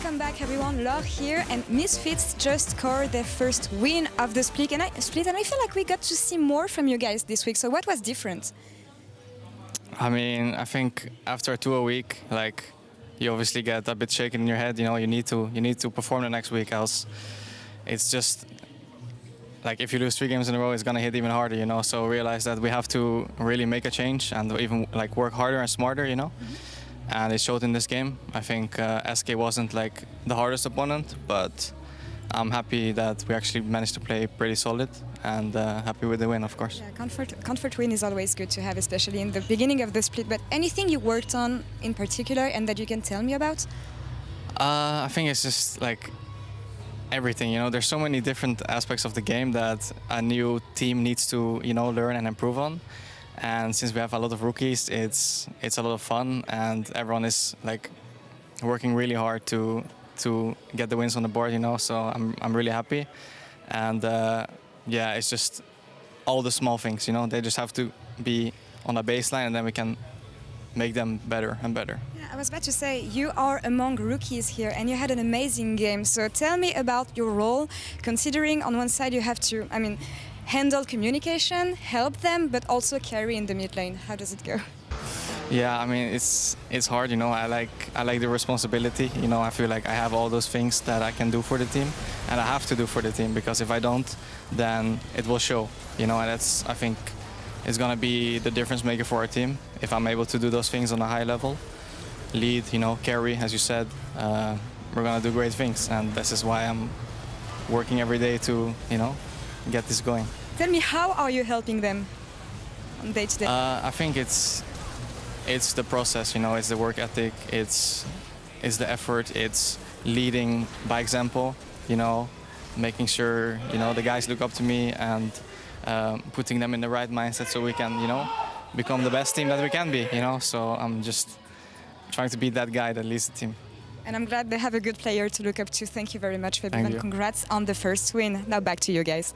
Welcome back everyone, Laure here, and Misfits just scored their first win of the split, and I feel like we got to see more from you guys this week, so what was different? I mean, I think after a 2 week, like, you obviously get a bit shaken in your head, you know, you need to perform the next week, else it's just, like, if you lose 3 games in a row, it's gonna hit even harder, you know, so realize that we have to really make a change and even, like, work harder and smarter, you know. And it showed in this game. I think SK wasn't like the hardest opponent, but I'm happy that we actually managed to play pretty solid and happy with the win, of course. Yeah, comfort win is always good to have, especially in the beginning of the split. But anything you worked on in particular and that you can tell me about? I think it's just like everything, you know. There's so many different aspects of the game that a new team needs to, you know, learn and improve on. And since we have a lot of rookies, it's a lot of fun, and everyone is like working really hard to get the wins on the board, you know. So I'm really happy, and yeah, it's just all the small things, you know. They just have to be on a baseline, and then we can make them better and better. Yeah, I was about to say, you are among rookies here, and you had an amazing game. So tell me about your role, considering on one side you have to, I mean, handle communication, help them, but also carry in the mid lane. How does it go? Yeah, I mean, it's hard, you know. I like the responsibility, you know. I feel like I have all those things that I can do for the team, and I have to do for the team, because if I don't, then it will show, you know. And that's, I think, is gonna be the difference maker for our team if I'm able to do those things on a high level, lead, you know, carry, as you said. We're gonna do great things, and this is why I'm working every day to, you know, get this going. Tell me, how are you helping them on day to day? I think it's the process, you know. It's the work ethic, it's the effort, it's leading by example, you know, making sure, you know, the guys look up to me, and putting them in the right mindset so we can, you know, become the best team that we can be, you know. So I'm just trying to be that guy that leads the team. And I'm glad they have a good player to look up to. Thank you very much, Febiven. Congrats on the first win. Now back to you guys.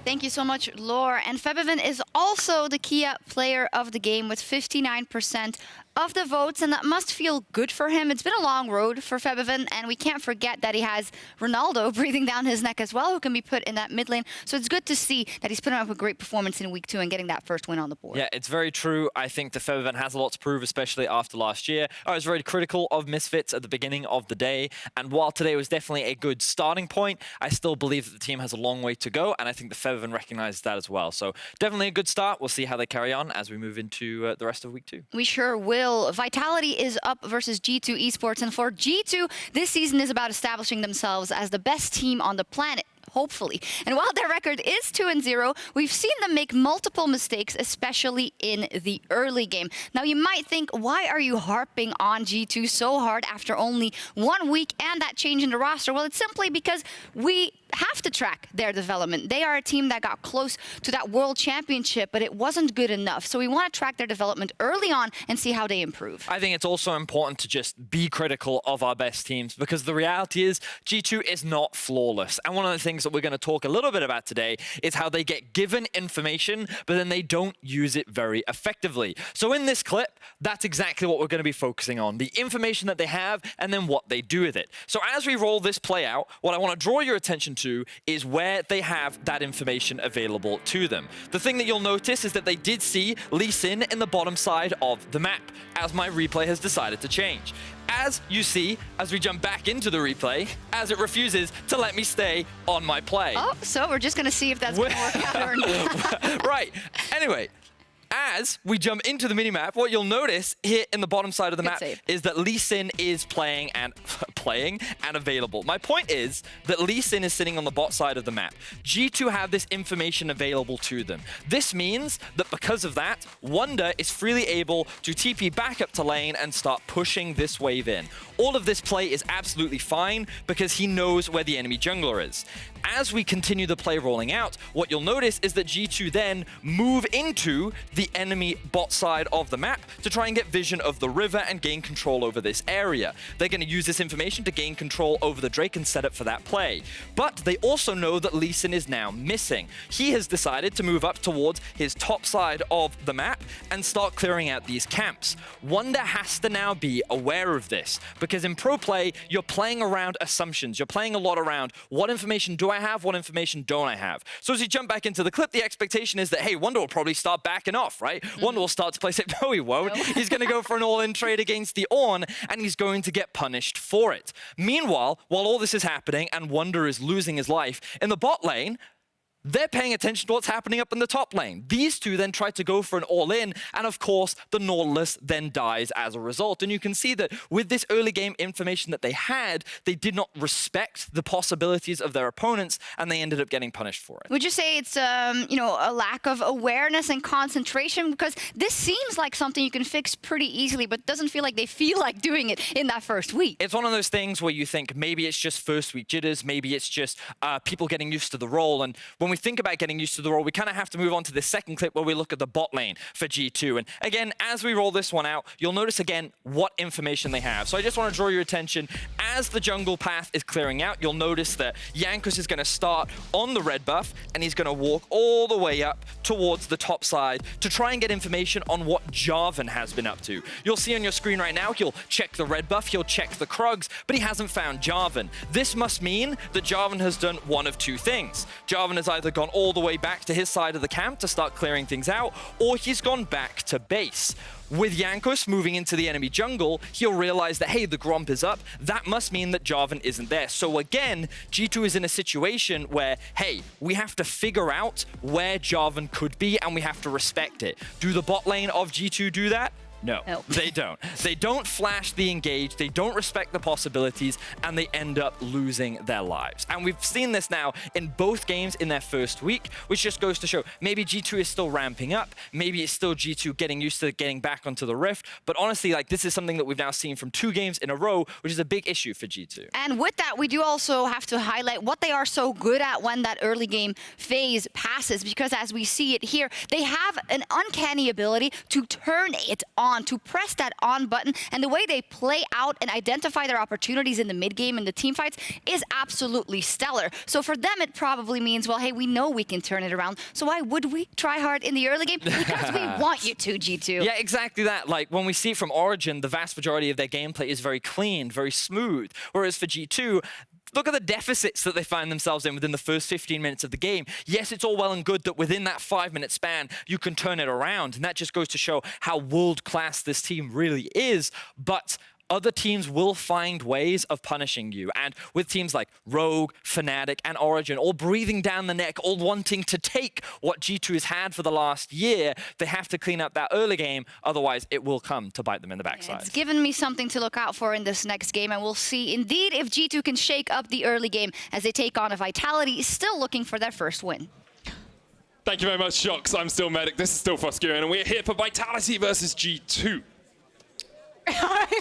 Thank you so much, Laure. And Febiven is also the Kia player of the game with 59% of the votes, and that must feel good for him. It's been a long road for Febiven, and we can't forget that he has Ronaldo breathing down his neck as well, who can be put in that mid lane. So it's good to see that he's putting up a great performance in week 2 and getting that first win on the board. Yeah, it's very true. I think the Febiven has a lot to prove, especially after last year. I was very critical of Misfits at the beginning of the day, and while today was definitely a good starting point, I still believe that the team has a long way to go, and I think the Febiven recognizes that as well. So definitely a good start. We'll see how they carry on as we move into the rest of week 2. We sure will. Vitality is up versus G2 Esports, and for G2, this season is about establishing themselves as the best team on the planet. Hopefully. And while their record is 2-0, we've seen them make multiple mistakes, especially in the early game. Now, you might think, why are you harping on G2 so hard after only 1 week and that change in the roster? Well, it's simply because we have to track their development. They are a team that got close to that world championship, but it wasn't good enough. So we want to track their development early on and see how they improve. I think it's also important to just be critical of our best teams, because the reality is G2 is not flawless. And one of the things that we're going to talk a little bit about today is how they get given information, but then they don't use it very effectively. So in this clip, that's exactly what we're going to be focusing on, the information that they have and then what they do with it. So as we roll this play out, what I want to draw your attention to is where they have that information available to them. The thing that you'll notice is that they did see Elise in the bottom side of the map, as my replay has decided to change. As you see, as we jump back into the replay, as it refuses to let me stay on my play. Oh, so we're just going to see if that's going to work out or not. Right. Anyway, as we jump into the minimap, what you'll notice here in the bottom side of the map is that Lee Sin is playing and available. My point is that Lee Sin is sitting on the bot side of the map. G2 have this information available to them. This means that because of that, Wunder is freely able to TP back up to lane and start pushing this wave in. All of this play is absolutely fine because he knows where the enemy jungler is. As we continue the play rolling out, what you'll notice is that G2 then move into the the enemy bot side of the map to try and get vision of the river and gain control over this area. They're going to use this information to gain control over the Drake and set up for that play. But they also know that Lucian is now missing. He has decided to move up towards his top side of the map and start clearing out these camps. Wunder has to now be aware of this, because in pro play, you're playing around assumptions. You're playing a lot around what information do I have, what information don't I have. So as you jump back into the clip, the expectation is that, hey, Wunder will probably start backing off, right? Wunder will start to play safe. No, he won't. He's going to go for an all-in trade against the Ornn, and he's going to get punished for it. Meanwhile, while all this is happening and Wunder is losing his life, in the bot lane, they're paying attention to what's happening up in the top lane. These two then try to go for an all-in, and of course, the Nautilus then dies as a result. And you can see that with this early game information that they had, they did not respect the possibilities of their opponents, and they ended up getting punished for it. Would you say it's, you know, a lack of awareness and concentration? Because this seems like something you can fix pretty easily, but doesn't feel like they feel like doing it in that first week. It's one of those things where you think maybe it's just first week jitters, maybe it's just people getting used to the role. And when we think about getting used to the role, we kind of have to move on to this second clip where we look at the bot lane for G2. And again, as we roll this one out, you'll notice again what information they have. So I just want to draw your attention, as the jungle path is clearing out, you'll notice that Jankos is going to start on the red buff, and he's going to walk all the way up towards the top side to try and get information on what Jarvan has been up to. You'll see on your screen right now, he'll check the red buff, he'll check the Krugs, but he hasn't found Jarvan. This must mean that Jarvan has done one of two things. Jarvan has either gone all the way back to his side of the camp to start clearing things out, or he's gone back to base. With Jankos moving into the enemy jungle, he'll realize that, hey, the Gromp is up. That must mean that Jarvan isn't there. So again, G2 is in a situation where, hey, we have to figure out where Jarvan could be, and we have to respect it. Do the bot lane of G2 do that? No, they don't. They don't flash the engage, they don't respect the possibilities, and they end up losing their lives. And we've seen this now in both games in their first week, which just goes to show maybe G2 is still ramping up, maybe it's still G2 getting used to getting back onto the Rift, but honestly, like, this is something that we've now seen from 2 games in a row, which is a big issue for G2. And with that, we do also have to highlight what they are so good at when that early game phase passes, because as we see it here, they have an uncanny ability to turn it on, to press that on button, and the way they play out and identify their opportunities in the mid game and the team fights is absolutely stellar. So for them, it probably means, well, hey, we know we can turn it around, so why would we try hard in the early game? Because we want you to, G2. Yeah, exactly that. Like, when we see it from Origin, the vast majority of their gameplay is very clean, very smooth, whereas for G2, look at the deficits that they find themselves in within the first 15 minutes of the game. Yes, it's all well and good that within that 5-minute span, you can turn it around. And that just goes to show how world-class this team really is. But other teams will find ways of punishing you. And with teams like Rogue, Fnatic, and Origin all breathing down the neck, all wanting to take what G2 has had for the last year, they have to clean up that early game. Otherwise, it will come to bite them in the backside. It's given me something to look out for in this next game, and we'll see indeed if G2 can shake up the early game as they take on a Vitality, still looking for their first win. Thank you very much, Sjokz. I'm still Medic. This is still Froskurinn, and we're here for Vitality versus G2.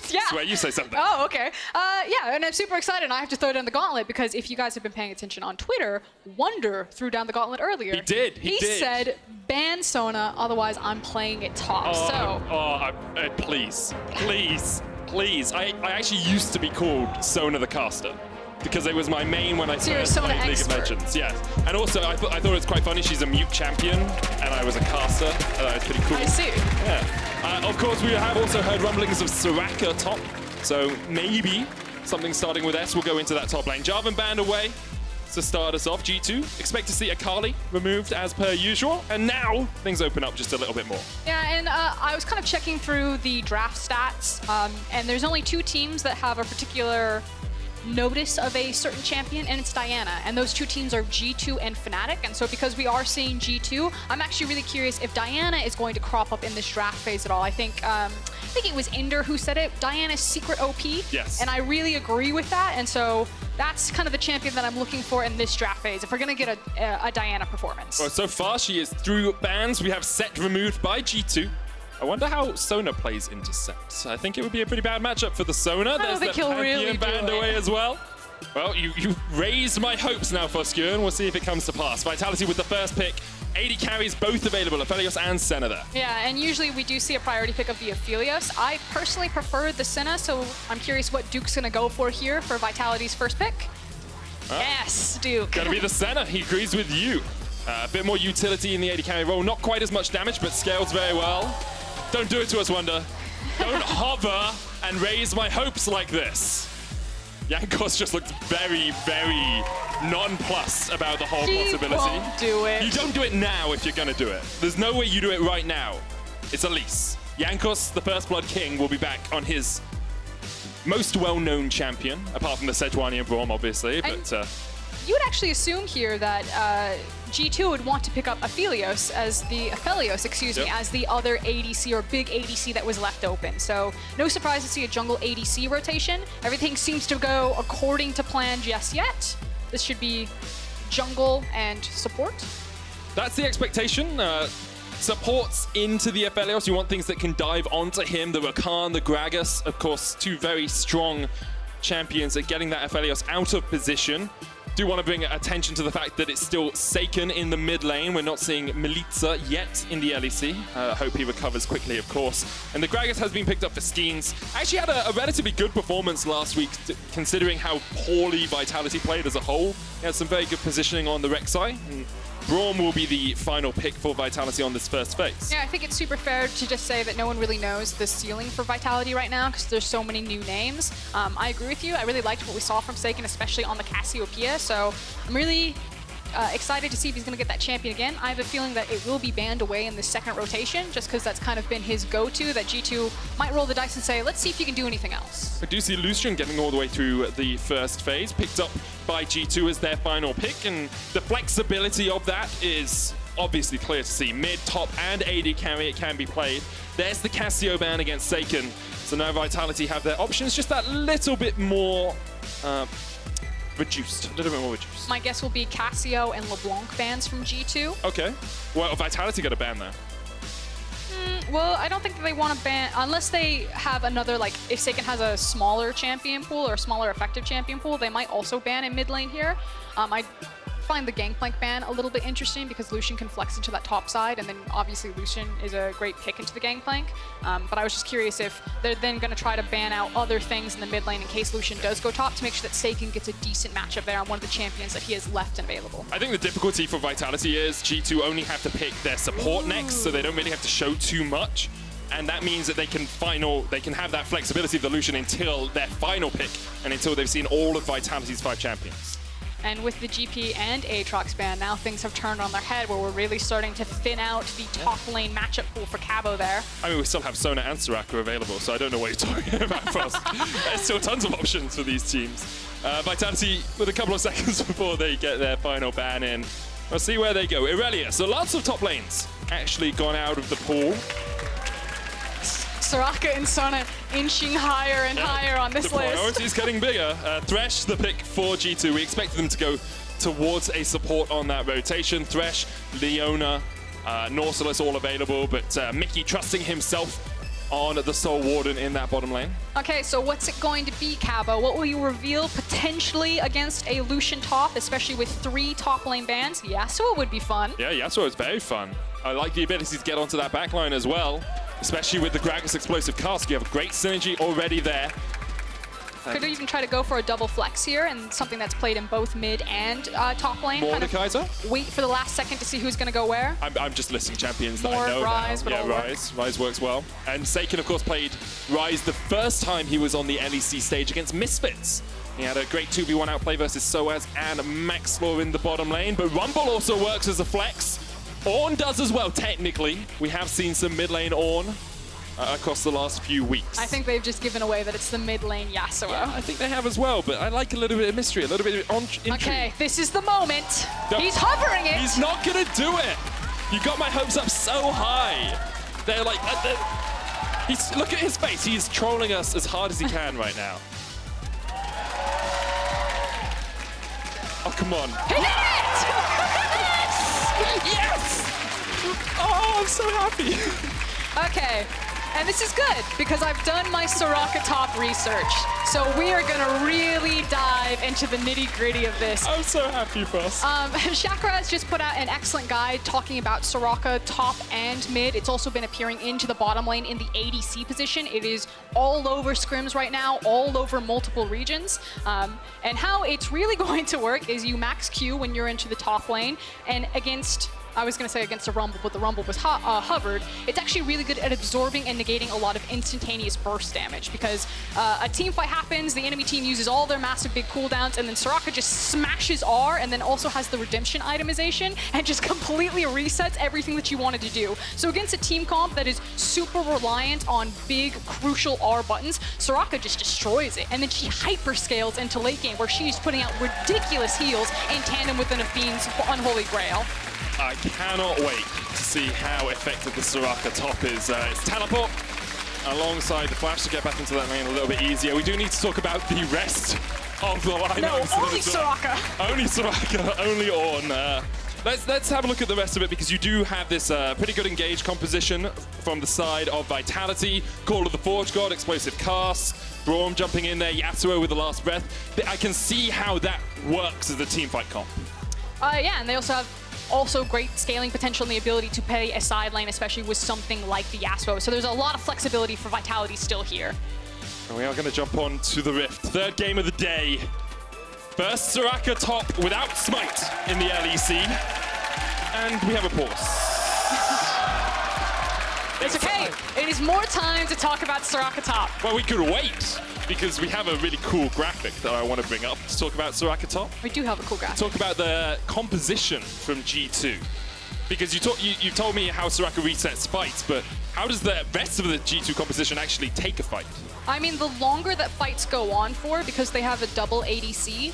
Yeah. Swear, you say something. Oh, okay. Yeah, and I'm super excited. I have to throw down the gauntlet because if you guys have been paying attention on Twitter, Wunder threw down the gauntlet earlier. He did. He said, ban Sona, otherwise I'm playing it top. Please. I actually used to be called Sona the Caster, because it was my main when I first played League of Legends. Yes. And also, I thought it was quite funny. She's a mute champion, and I was a caster. That was pretty cool. I see. Yeah. Of course, we have also heard rumblings of Soraka top, so maybe something starting with S will go into that top lane. Jarvan banned away to start us off. G2 expect to see Akali removed as per usual, and now things open up just a little bit more. Yeah, and I was kind of checking through the draft stats, and there's only 2 teams that have a particular notice of a certain champion, and it's Diana. And those 2 teams are G2 and Fnatic. And so because we are seeing G2, I'm actually really curious if Diana is going to crop up in this draft phase at all. I think it was Inder who said it, Diana's secret OP. Yes. And I really agree with that. And so that's kind of the champion that I'm looking for in this draft phase, if we're going to get a Diana performance. Well, so far she is through bans. We have Set removed by G2. I wonder how Sona plays into Set. I think it would be a pretty bad matchup for the Sona. I don't think he'll really banned away as well. Well, you raised my hopes now, Froskurinn. We'll see if it comes to pass. Vitality with the first pick. 80 carries both available, Aphelios and Senna there. Yeah, and usually we do see a priority pick of the Aphelios. I personally prefer the Senna, so I'm curious what Duke's gonna go for here for Vitality's first pick. Yes, Duke. Gonna be the Senna. He agrees with you. A bit more utility in the 80 carry role. Not quite as much damage, but scales very well. Don't do it to us, Wunder. Don't hover and raise my hopes like this. Jankos just looked very, very nonplussed about the whole possibility. Won't do it. You don't do it now if you're gonna do it. There's no way you do it right now. It's Elise. Jankos, the First Blood King, will be back on his most well-known champion, apart from the Sejuani and Braum, obviously. But you would actually assume here that G2 would want to pick up Aphelios as the as the other ADC or big ADC that was left open. So no surprise to see a jungle ADC rotation. Everything seems to go according to plan just yet. This should be jungle and support. That's the expectation. Supports into the Aphelios. You want things that can dive onto him. The Rakan, the Gragas, of course, two very strong champions at getting that Aphelios out of position. Do want to bring attention to the fact that it's still Saken in the mid lane. We're not seeing Mikyx yet in the LEC. Hope he recovers quickly, of course. And the Gragas has been picked up for Skeanz. Actually had a relatively good performance last week, considering how poorly Vitality played as a whole. He had some very good positioning on the Rek'Sai. And Braum will be the final pick for Vitality on this first phase. Yeah, I think it's super fair to just say that no one really knows the ceiling for Vitality right now because there's so many new names. I agree with you. I really liked what we saw from Saken, especially on the Cassiopeia. So I'm really excited to see if he's going to get that champion again. I have a feeling that it will be banned away in the second rotation just because that's kind of been his go-to, that G2 might roll the dice and say, let's see if you can do anything else. I do see Lucian getting all the way through the first phase, picked up by G2 as their final pick, and the flexibility of that is obviously clear to see. Mid, top, and AD carry, it can be played. There's the Cassio ban against Saken, so now Vitality have their options just that little bit more reduced, a little bit more reduced. My guess will be Cassio and LeBlanc bans from G2. Okay. Well, Vitality got a ban there. Well, I don't think that they want to ban, unless they have another, like, if Saken has a smaller champion pool or a smaller effective champion pool, they might also ban in mid lane here. I find the Gangplank ban a little bit interesting because Lucian can flex into that top side, and then obviously Lucian is a great pick into the Gangplank. But I was just curious if they're then going to try to ban out other things in the mid lane in case Lucian does go top to make sure that Saken gets a decent matchup there on one of the champions that he has left available. I think the difficulty for Vitality is G2 only have to pick their support next, so they don't really have to show too much. And that means that they can have that flexibility of the Lucian until their final pick and until they've seen all of Vitality's 5 champions. And with the GP and Aatrox ban, now things have turned on their head where we're really starting to thin out the top lane matchup pool for Cabo there. I mean, we still have Sona and Soraka available, so I don't know what you're talking about, Frost. There's still tons of options for these teams. Vitality with a couple of seconds before they get their final ban in. We'll see where they go. Irelia, so lots of top lanes actually gone out of the pool. Soraka and Sona inching higher and higher on this list. The priority's getting bigger. Thresh, the pick for G2. We expected them to go towards a support on that rotation. Thresh, Leona, Nautilus all available, but Mickey trusting himself on the Soul Warden in that bottom lane. Okay, so what's it going to be, Cabo? What will you reveal potentially against a Lucian top, especially with 3 top lane bans? Yasuo would be fun. Yeah, Yasuo is very fun. I like the ability to get onto that backline as well, especially with the Gragas explosive cast. You have great synergy already there. Could even try to go for a double flex here and something that's played in both mid and top lane. Mordekaiser? Wait for the last second to see who's going to go where. I'm just listing champions that I know Ryze, now. Yeah, Ryze works well. And Saken, of course, played Ryze the first time he was on the LEC stage against Misfits. He had a great 2v1 outplay versus Soaz and Maxlor in the bottom lane, but Rumble also works as a flex. Ornn does as well, technically. We have seen some mid lane Ornn across the last few weeks. I think they've just given away that it's the mid lane Yasuo. Yeah, I think they have as well, but I like a little bit of mystery, a little bit of intrigue. Okay, this is the moment. He's hovering it. He's not gonna do it. You got my hopes up so high. They're like, look at his face. He's trolling us as hard as he can right now. Oh, come on. He did it! Yes! Oh, I'm so happy. Okay, And this is good, because I've done my Soraka top research. So we are gonna really dive into the nitty-gritty of this. I'm so happy for us. Chakra has just put out an excellent guide talking about Soraka top and mid. It's also been appearing into the bottom lane in the ADC position. It is all over scrims right now, all over multiple regions. And how it's really going to work is you max Q when you're into the top lane, and against, I was going to say against the Rumble, but the Rumble was hovered. It's actually really good at absorbing and negating a lot of instantaneous burst damage, because a team fight happens, the enemy team uses all their massive big cooldowns, and then Soraka just smashes R and then also has the redemption itemization and just completely resets everything that you wanted to do. So against a team comp that is super reliant on big, crucial R buttons, Soraka just destroys it. And then she hyperscales into late game, where she's putting out ridiculous heals in tandem with a Fiend's Unholy Grail. I cannot wait to see how effective the Soraka top is. It's teleport alongside the flash to get back into that lane a little bit easier. We do need to talk about the rest of the lineup. No, only Soraka. Only Soraka, only Ornn. Let's have a look at the rest of it, because you do have this pretty good engaged composition from the side of Vitality. Call of the Forge God, explosive cast, Braum jumping in there, Yasuo with the last breath. I can see how that works as a team fight comp. Yeah, and they also have great scaling potential and the ability to play a side lane, especially with something like the Yasuo. So there's a lot of flexibility for Vitality still here. And we are going to jump on to the Rift. Third game of the day. First Soraka top without Smite in the LEC. And we have a pause. It's okay. It is more time to talk about Soraka top. Well, we could wait, because we have a really cool graphic that I want to bring up to talk about Soraka top. We do have a cool graphic. Talk about the composition from G2. Because you told me how Soraka resets fights, but how does the rest of the G2 composition actually take a fight? I mean, the longer that fights go on for, because they have a double ADC,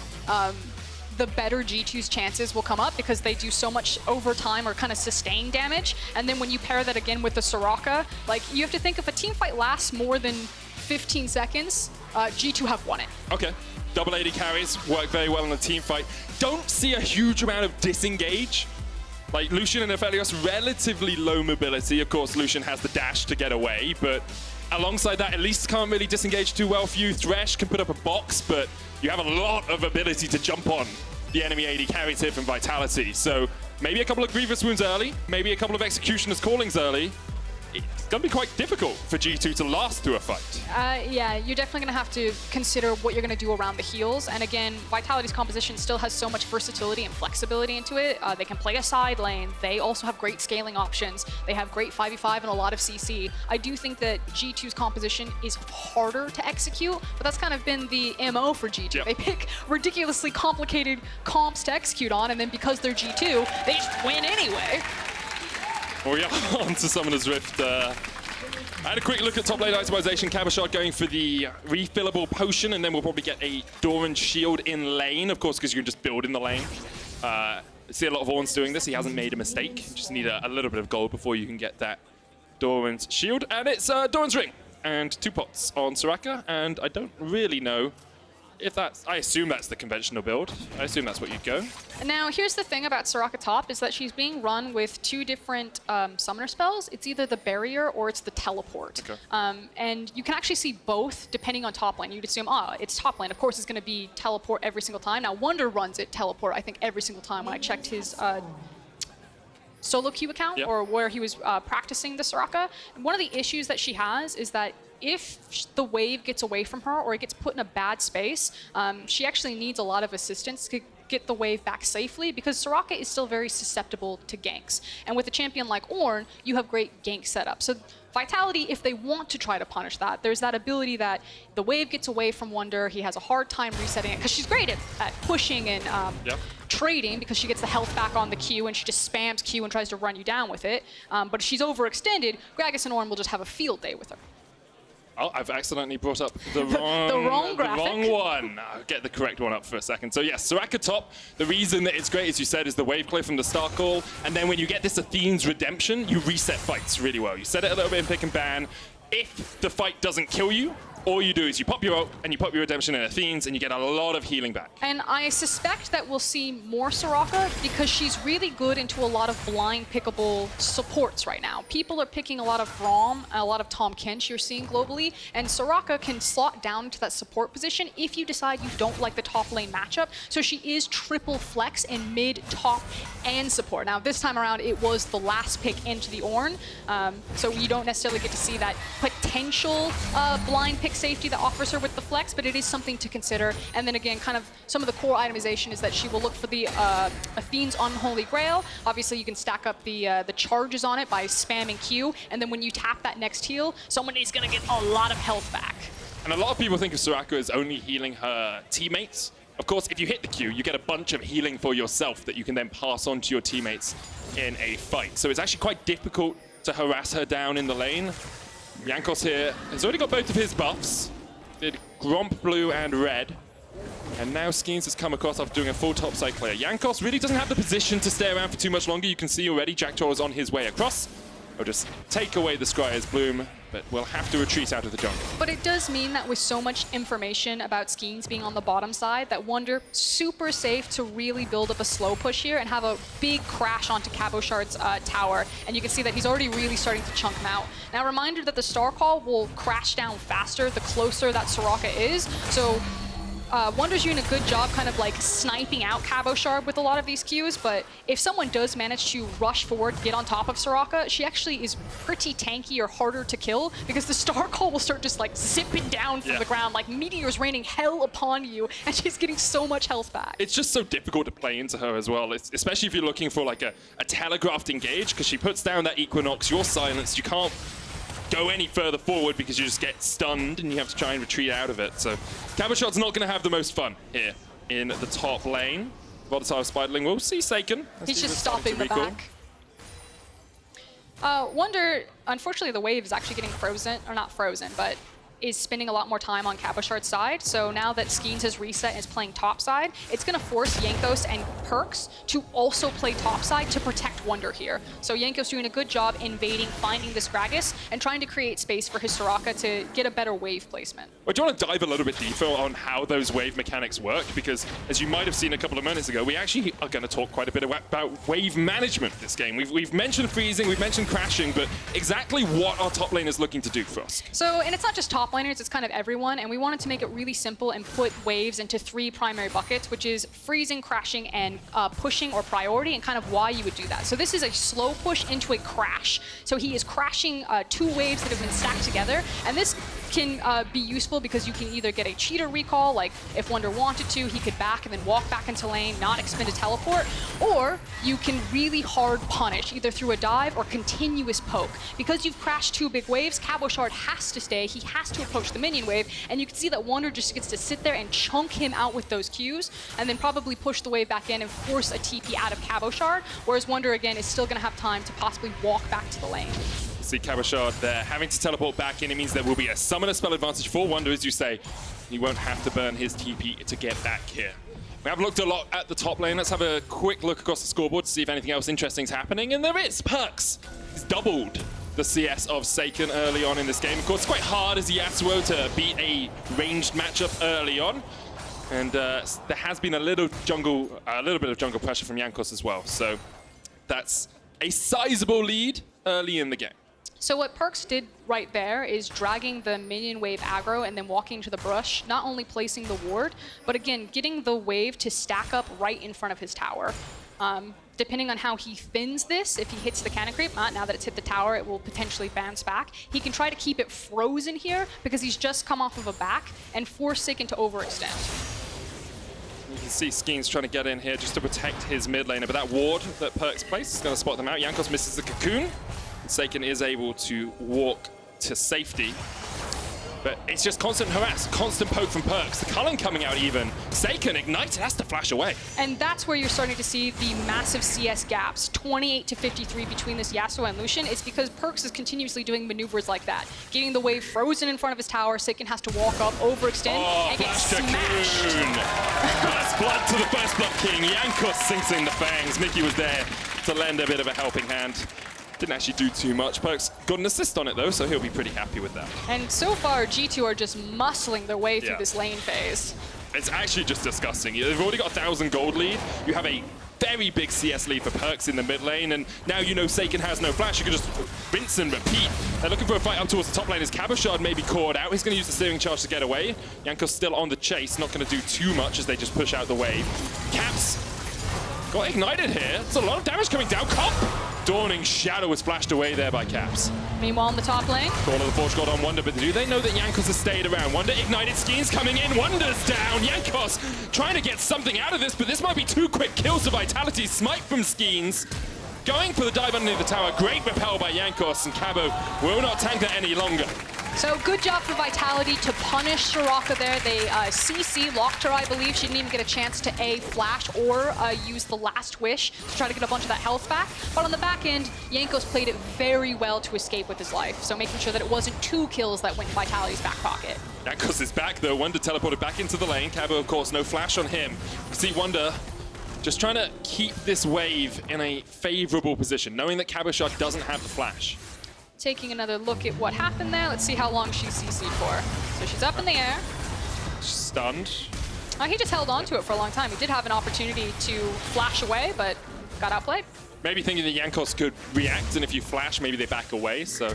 the better G2's chances will come up, because they do so much overtime or kind of sustained damage. And then when you pair that again with the Soraka, like, you have to think if a team fight lasts more than 15 seconds, G2 have won it. Okay. Double AD carries work very well in a team fight. Don't see a huge amount of disengage. Like, Lucian and Aphelios, relatively low mobility. Of course, Lucian has the dash to get away, but alongside that, Elise can't really disengage too well for you. Thresh can put up a box, but you have a lot of ability to jump on the enemy AD carries here from Vitality. So maybe a couple of Grievous Wounds early, maybe a couple of Executioner's Callings early. It's going to be quite difficult for G2 to last through a fight. Yeah, you're definitely going to have to consider what you're going to do around the heals. And again, Vitality's composition still has so much versatility and flexibility into it. They can play a side lane. They also have great scaling options. They have great 5v5 and a lot of CC. I do think that G2's composition is harder to execute, but that's kind of been the MO for G2. Yep. They pick ridiculously complicated comps to execute on, and then because they're G2, they just win anyway. Well, we are on to Summoner's Rift. I had a quick look at top lane itemization. Cabochard going for the refillable potion, and then we'll probably get a Doran's shield in lane, of course, because you can just build in the lane. See a lot of Ornn's doing this. He hasn't made a mistake. You just need a little bit of gold before you can get that Doran's shield. And it's Doran's ring and 2 pots on Soraka, and I don't really know if that's, I assume that's the conventional build. I assume that's what you'd go. Now, here's the thing about Soraka top, is that she's being run with 2 different summoner spells. It's either the barrier or it's the teleport. Okay. And you can actually see both depending on top lane. You'd assume, it's top lane. Of course, it's going to be teleport every single time. Now, Wunder runs it teleport, I think, every single time when I checked his solo queue account, yep, or where he was practicing the Soraka. And one of the issues that she has is that if the wave gets away from her or it gets put in a bad space, she actually needs a lot of assistance to get the wave back safely, because Soraka is still very susceptible to ganks. And with a champion like Ornn, you have great gank setup. So Vitality, if they want to try to punish that, there's that ability that the wave gets away from Wunder, he has a hard time resetting it, because she's great at pushing and trading, because she gets the health back on the Q and she just spams Q and tries to run you down with it. But if she's overextended, Gragas and Ornn will just have a field day with her. Oh, I've accidentally brought up the wrong graphic. The wrong one. I'll get the correct one up for a second. So yes, Soraka top. The reason that it's great, as you said, is the wave play from the start call. And then when you get this Athene's redemption, you reset fights really well. You set it a little bit in pick and ban. If the fight doesn't kill you, all you do is you pop your ult and you pop your redemption in Athene's and you get a lot of healing back. And I suspect that we'll see more Soraka because she's really good into a lot of blind pickable supports right now. People are picking a lot of Braum, a lot of Tahm Kench you're seeing globally, and Soraka can slot down into that support position if you decide you don't like the top lane matchup. So she is triple flex in mid, top, and support. Now this time around it was the last pick into the Ornn, so you don't necessarily get to see that potential blind pick safety that offers her with the flex, but it is something to consider. And then again, kind of some of the core itemization is that she will look for the Athene's Unholy Grail. Obviously you can stack up the charges on it by spamming Q, and then when you tap that next heal, someone is going to get a lot of health back. And a lot of people think of Soraka as only healing her teammates. Of course, if you hit the Q, you get a bunch of healing for yourself that you can then pass on to your teammates in a fight. So it's actually quite difficult to harass her down in the lane. Jankos here has already got both of his buffs. Did Gromp blue and red. And now Skeanz has come across after doing a full topside clear. Jankos really doesn't have the position to stay around for too much longer. You can see already Jactroll is on his way across. He'll just take away the Scryer's bloom, but we'll have to retreat out of the jungle. But it does mean that with so much information about Skeanz being on the bottom side, that Wunder super safe to really build up a slow push here and have a big crash onto Cabochard's tower. And you can see that he's already really starting to chunk him out. Now, reminder that the Star Call will crash down faster the closer that Soraka is. So Wunder's doing a good job kind of like sniping out Cabochard with a lot of these Qs, but if someone does manage to rush forward, get on top of Soraka, she actually is pretty tanky or harder to kill because the Star Call will start just like zipping down from the ground, like meteors raining hell upon you, and she's getting so much health back. It's just so difficult to play into her as well, especially if you're looking for like a telegraphed engage, because she puts down that Equinox, you're silenced, you can't go any further forward because you just get stunned and you have to try and retreat out of it. So Cabochard's not going to have the most fun here in the top lane. Volatile Spiderling, we'll see Saken. He's just stopping the back. Wunder, unfortunately the wave is actually getting frozen, or not frozen, but is spending a lot more time on Cabochard's side. So now that Skeanz has reset and is playing top side, it's going to force Jankos and Perkz to also play top side to protect Wunder here. So Jankos doing a good job invading, finding this Gragas, and trying to create space for his Soraka to get a better wave placement. Well, do you want to dive a little bit deeper on how those wave mechanics work? Because as you might have seen a couple of minutes ago, we actually are going to talk quite a bit about wave management this game. We've mentioned freezing, we've mentioned crashing, but exactly what our top lane is looking to do for us. So, and it's not just top laners, it's kind of everyone, and we wanted to make it really simple and put waves into 3 primary buckets, which is freezing, crashing, and pushing or priority, and kind of why you would do that. So this is a slow push into a crash. So he is crashing 2 waves that have been stacked together, and this can be useful because you can either get a cheater recall, like if Wunder wanted to, he could back and then walk back into lane, not expend a teleport, or you can really hard punish, either through a dive or continuous poke. Because you've crashed 2 big waves, Cabochard has to stay, he has to approach the minion wave, and you can see that Wunder just gets to sit there and chunk him out with those Qs, and then probably push the wave back in and force a TP out of Cabochard, whereas Wunder, again, is still going to have time to possibly walk back to the lane. See Cabochard there having to teleport back in. It means there will be a summoner spell advantage for Wunder, as you say. He won't have to burn his TP to get back here. We have looked a lot at the top lane. Let's have a quick look across the scoreboard to see if anything else interesting is happening. And there is. Perkz has doubled the CS of Saken early on in this game. Of course, it's quite hard as Yasuo to beat a ranged matchup early on. And there has been a little bit of jungle pressure from Jankos as well. So that's a sizable lead early in the game. So what Perkz did right there is dragging the minion wave aggro and then walking to the brush, not only placing the ward, but again, getting the wave to stack up right in front of his tower. Depending on how he thins this, if he hits the cannon creep, now that it's hit the tower, it will potentially bounce back. He can try to keep it frozen here because he's just come off of a back and force Saken to overextend. You can see Skeanz trying to get in here just to protect his mid laner, but that ward that Perkz placed is going to spot them out. Jankos misses the cocoon. Saken is able to walk to safety. But it's just constant harass, constant poke from Perkz. The culling coming out even. Saken ignited, has to flash away. And that's where you're starting to see the massive CS gaps, 28 to 53 between this Yasuo and Lucian. It's because Perkz is continuously doing maneuvers like that. Getting the wave frozen in front of his tower, Saken has to walk up, overextend, and get smashed. First blood to the first blood king. Jankos sinks in the fangs. Mikyx was there to lend a bit of a helping hand. Didn't actually do too much. Perkz got an assist on it though, so he'll be pretty happy with that. And so far, G2 are just muscling their way through this lane phase. It's actually just disgusting. They've already got a 1,000 gold lead. You have a very big CS lead for Perkz in the mid lane, and now you know Saken has no flash. You can just rinse and repeat. They're looking for a fight up towards the top lane as Cabochard maybe caught out. He's going to use the steering charge to get away. Jankos still on the chase, not going to do too much as they just push out the wave. Caps got ignited here. There's a lot of damage coming down. Comp! Dawning Shadow was flashed away there by Caps. Meanwhile, in the top lane, Call of the Forge God on Wunder, but do they know that Jankos has stayed around? Wunder ignited, Skeanz coming in, Wunder's down. Jankos trying to get something out of this, but this might be 2 quick kills to Vitality. Smite from Skeanz. Going for the dive underneath the tower. Great repel by Jankos, and Cabo will not tank that any longer. so good job for Vitality to punish Soraka there. They CC locked her, I believe. She didn't even get a chance to A, flash or use the last wish to try to get a bunch of that health back. But on the back end, Jankos played it very well to escape with his life. So making sure that it wasn't 2 kills that went in Vitality's back pocket. Jankos is back though. Wunder teleported back into the lane. Cabo, of course, no flash on him. You see Wunder just trying to keep this wave in a favorable position, knowing that Cabochard doesn't have the flash. Taking another look at what happened there. Let's see how long she's CC'd for. So she's up in the air. Stunned. He just held on to it for a long time. He did have an opportunity to flash away, but got outplayed. Maybe thinking that Jankos could react, and if you flash, maybe they back away, so...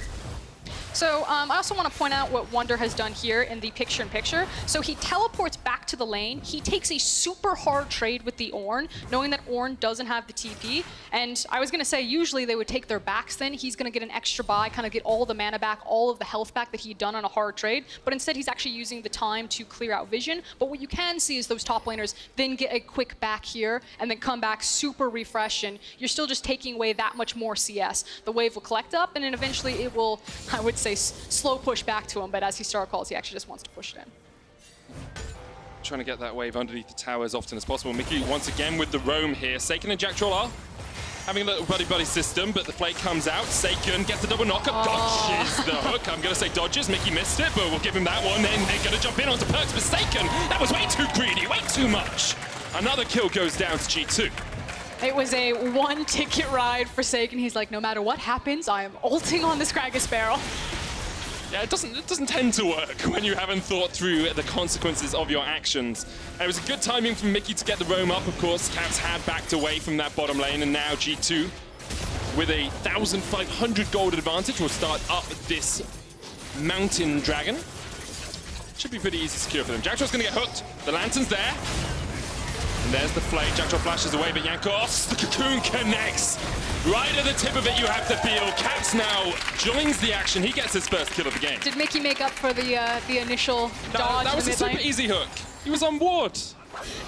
So I also want to point out what Wunder has done here in the picture-in-picture. So he teleports back to the lane. He takes a super hard trade with the Ornn, knowing that Ornn doesn't have the TP. And I was going to say, usually they would take their backs then. He's going to get an extra buy, kind of get all the mana back, all of the health back that he'd done on a hard trade. But instead, he's actually using the time to clear out vision. But what you can see is those top laners then get a quick back here and then come back super refresh. And you're still just taking away that much more CS. The wave will collect up, and then eventually it will, I would say, slow push back to him, but as he star calls, he actually just wants to push it in. Trying to get that wave underneath the tower as often as possible. Mikyx once again with the roam here. Saken and Jactroll are having a little buddy-buddy system, but the flake comes out. Saken gets the double knockup, dodges the hook. I'm going to say dodges. Mikyx missed it, but we'll give him that one. Then they're going to jump in onto Perkz, but Saken, that was way too greedy, way too much. Another kill goes down to G2. It was a 1-ticket ride for Saken. He's like, no matter what happens, I am ulting on this Gragas barrel. Yeah, it doesn't tend to work when you haven't thought through the consequences of your actions. And it was a good timing from Mikyx to get the roam up, of course. Caps had backed away from that bottom lane, and now G2, with a 1,500 gold advantage, will start up this mountain dragon. Should be pretty easy to secure for them. Jactroll's going to get hooked. The lantern's there. And there's the flame. Jactroll flashes away, but Jankos, the cocoon connects. Right at the tip of it, you have to feel. Caps now joins the action. He gets his first kill of the game. Did Mikyx make up for the initial dodge? That was a super easy hook. He was on ward.